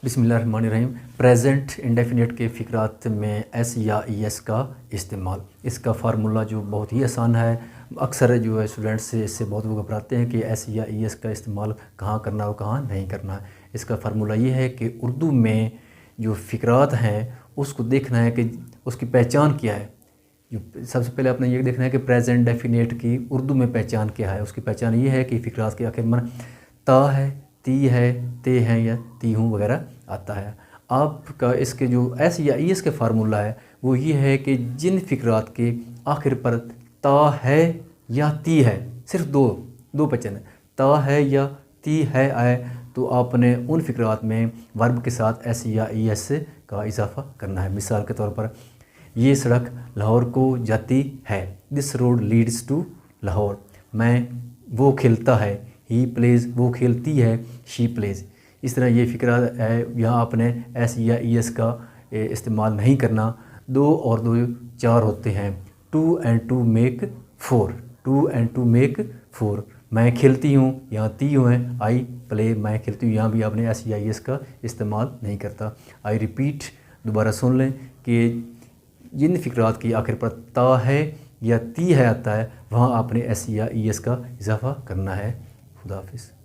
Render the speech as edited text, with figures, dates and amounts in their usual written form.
बिस्मिल्लाहिर्रहमानिर्रहीम। Present indefinite के फ़िक्रात में एस या ई एस का इस्तेमाल, इसका फार्मूला जो बहुत ही आसान है। अक्सर जो है स्टूडेंट्स से इससे बहुत वो घबराते हैं कि एस या ई एस का इस्तेमाल कहाँ करना है और कहाँ नहीं करना है। इसका फार्मूला ये है कि उर्दू में जो फ़िक्रात हैं उसको देखना है कि उसकी पहचान क्या है। जो सबसे पहले आपने ये देखना है कि प्रेजेंट डेफिनेट की उर्दू में पहचान क्या है। उसकी पहचान ये है कि फ़िक्रात के आखिर में ता है, ती है, ते हैं या ती हूँ वगैरह आता है। आपका इसके जो एस या ई एस का फार्मूला है वो ये है कि जिन फ़िक्रात के आखिर पर ता है या ती है, सिर्फ दो बचन है, ता है या ती है आए, तो आपने उन फ़िक्रात में वर्ब के साथ एस या ई एस का इजाफ़ा करना है। मिसाल के तौर पर ये सड़क लाहौर को जाती है, this road leads to Lahore. वो खेलता है, ही प्लेज़, वो खेलती है, शी प्लेज़। इस तरह ये फ़िक्रा है, यहाँ आपने एस या ई एस का इस्तेमाल नहीं करना। 2 और 2 4 होते हैं। 2 and 2 मेक 4, 2 and 2 मेक 4। मैं खेलती हूँ, यहाँ ती हूँ है, आई प्ले, मैं खेलती हूँ, यहाँ भी आपने एस या ई एस का इस्तेमाल नहीं करता। आई रिपीट, दोबारा सुन लें कि जिन फ़िक्रात की आखिर पर ता है या ती है आता है वहाँ आपने एस या ई एस का इजाफ़ा करना है। खुदा हाफिज़।